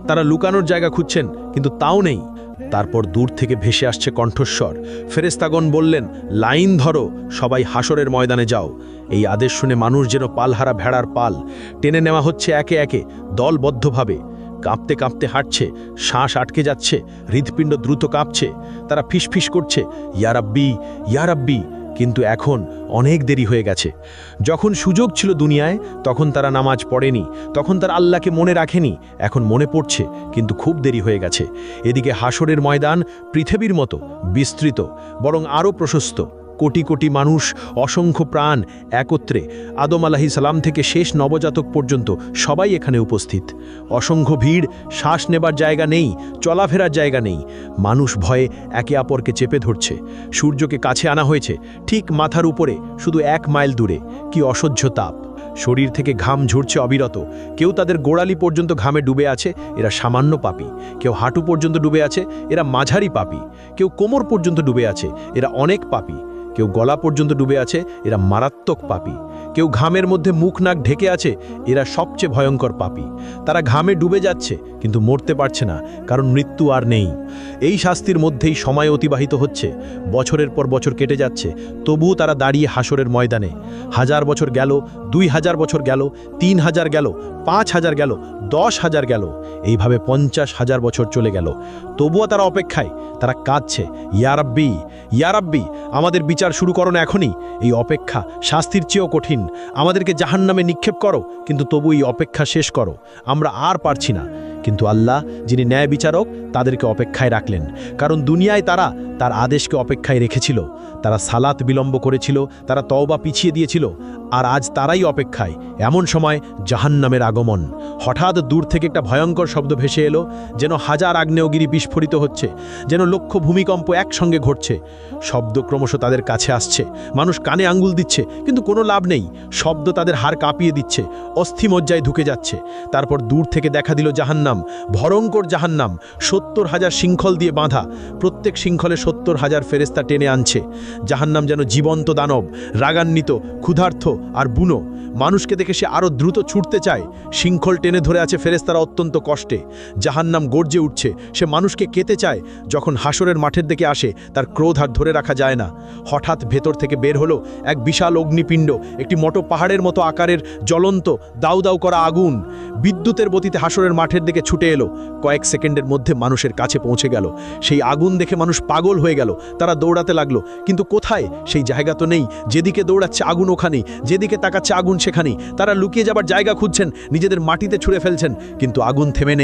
তারা লুকানোর জায়গা খুঁজছেন, কিন্তু তাও নেই। তারপর দূর থেকে ভেসে আসছে কণ্ঠস্বর। ফেরেশতাগণ বললেন, লাইন ধরো, সবাই হাসরের ময়দানে যাও। এই আদেশ শুনে মানুষ যেন পালহারা ভেড়ার পাল টেনে নেওয়া হচ্ছে একে একে, দলবদ্ধভাবে। কাঁপতে কাঁপতে হাঁটছে, শ্বাস আটকে যাচ্ছে, হৃৎপিণ্ড দ্রুত কাঁপছে। তারা ফিসফিস করছে, ইয়া রাব্বি, ইয়া রাব্বি। কিন্তু এখন অনেক দেরি হয়ে গেছে। যখন সুযোগ ছিল দুনিয়ায়, তখন তারা নামাজ পড়েনি, তখন তারা আল্লাহকে মনে রাখেনি। এখন মনে পড়ছে, কিন্তু খুব দেরি হয়ে গেছে। এদিকে হাসরের ময়দান পৃথিবীর মতো বিস্তৃত, বরং আরও প্রশস্ত। কোটি কোটি মানুষ, অসংখ্য প্রাণ একত্রে। আদম আলাইহিস সালাম থেকে শেষ নবজাতক পর্যন্ত সবাই এখানে উপস্থিত। অসংখ্য ভিড়, শ্বাস নেবার জায়গা নেই, চলাফেরার জায়গা নেই। মানুষ ভয়ে একে অপরকে চেপে ধরছে। সূর্যকে কাছে আনা হয়েছে, ঠিক মাথার উপরে, শুধু 1 মাইল দূরে। কি অসহ্য তাপ! শরীর থেকে ঘাম ঝরছে অবিরত। কেউ তাদের গোড়ালি পর্যন্ত ঘামে ডুবে আছে, এরা সামান্য পাপী। কেউ হাঁটু পর্যন্ত ডুবে আছে, এরা মাঝারি পাপী। কেউ কোমর পর্যন্ত ডুবে আছে, এরা অনেক পাপী। কেউ গলা পর্যন্ত ডুবে আছে, এরা মারাত্মক পাপী। কেউ ঘামের মধ্যে মুখ নাক ঢেকে আছে, এরা সবচেয়ে ভয়ঙ্কর পাপী। তারা ঘামে ডুবে যাচ্ছে, কিন্তু মরতে পারছে না, কারণ মৃত্যু আর নেই। এই শাস্তির মধ্যেই সময় অতিবাহিত হচ্ছে। বছরের পর বছর কেটে যাচ্ছে, তবুও তারা দাঁড়িয়ে হাসরের ময়দানে। 1000 বছর গেল, 2000 বছর গেল, 3000 গেল, 5000 গেল, 10,000 গেল। এইভাবে 50,000 বছর চলে গেল। তবুও তারা অপেক্ষায়, তারা কাঁদছে, ইয়া রাব্বি, ইয়া রাব্বি, আমাদের বিচার শুরু করো না এখনই। এই অপেক্ষা শাস্তির চেয়েও কঠিন। আমাদেরকে জাহান্নামে নিক্ষেপ করো, কিন্তু তবু এই অপেক্ষা শেষ করো। আমরা আর পারছি না। কিন্তু আল্লাহ, যিনি ন্যায় বিচারক, তাদেরকে অপেক্ষায় রাখলেন। কারণ দুনিয়ায় তারা তার আদেশকে অপেক্ষায় রেখেছিল। তারা সালাত বিলম্ব করেছিল, তারা তওবা পিছিয়ে দিয়েছিল। আর আজ তারাই অপেক্ষায়। এমন সময় জাহান্নামের আগমন। হঠাৎ দূর থেকে একটা ভয়ঙ্কর শব্দ ভেসে এলো, যেন 1000 আগ্নেয়গিরি বিস্ফোরিত হচ্ছে, যেন লক্ষ ভূমিকম্প একসঙ্গে ঘটছে। শব্দ ক্রমশ তাদের কাছে আসছে। মানুষ কানে আঙ্গুল দিচ্ছে, কিন্তু কোনো লাভ নেই। শব্দ তাদের হাড় কাঁপিয়ে দিচ্ছে, অস্থিমজ্জায় ঢুকে যাচ্ছে। তারপর দূর থেকে দেখা দিল জাহান্নাম, ভয়ঙ্কর জাহান্নাম, 70,000 শৃঙ্খল দিয়ে বাঁধা। প্রত্যেক শৃঙ্খলে 70,000 ফেরেশতা টেনে আনছে। জাহান্নাম যেন জীবন্ত দানব, রাগান্বিত, ক্ষুধার্ত আর বুনো। মানুষকে দেখে সে আরও দ্রুত ছুটতে চায়। শৃঙ্খল টেনে ধরে আছে ফেরেশতারা অত্যন্ত কষ্টে। জাহান্নাম গর্জে উঠছে, সে মানুষকে কেতে চায়। যখন হাসরের মাঠের দিকে আসে, তার ক্রোধ আর ধরে রাখা যায় না। হঠাৎ ভেতর থেকে বের হলো এক বিশাল অগ্নিপিণ্ড, একটি মোটো পাহাড়ের মতো আকারের জ্বলন্ত দাউ দাউ করা আগুন। বিদ্যুতের গতিতে হাসরের মাঠের দিকে ছুটে এলো। কয়েক সেকেন্ডের মধ্যে মানুষের কাছে পৌঁছে গেল। সেই আগুন দেখে মানুষ পাগল হয়ে গেল। তারা দৌড়াতে লাগলো, কিন্তু কোথায়? সেই জায়গা তো নেই। যেদিকে দৌড়াচ্ছে আগুন ওখানেই, যেদিকে তাকাচ্ছে আগুন সেখানেই। তারা লুকিয়ে যাবার জায়গা খুঁজছেন, নিজেদের মাটিতে ছুঁড়ে ফেলছেন, কিন্তু আগুন থেমে নেই।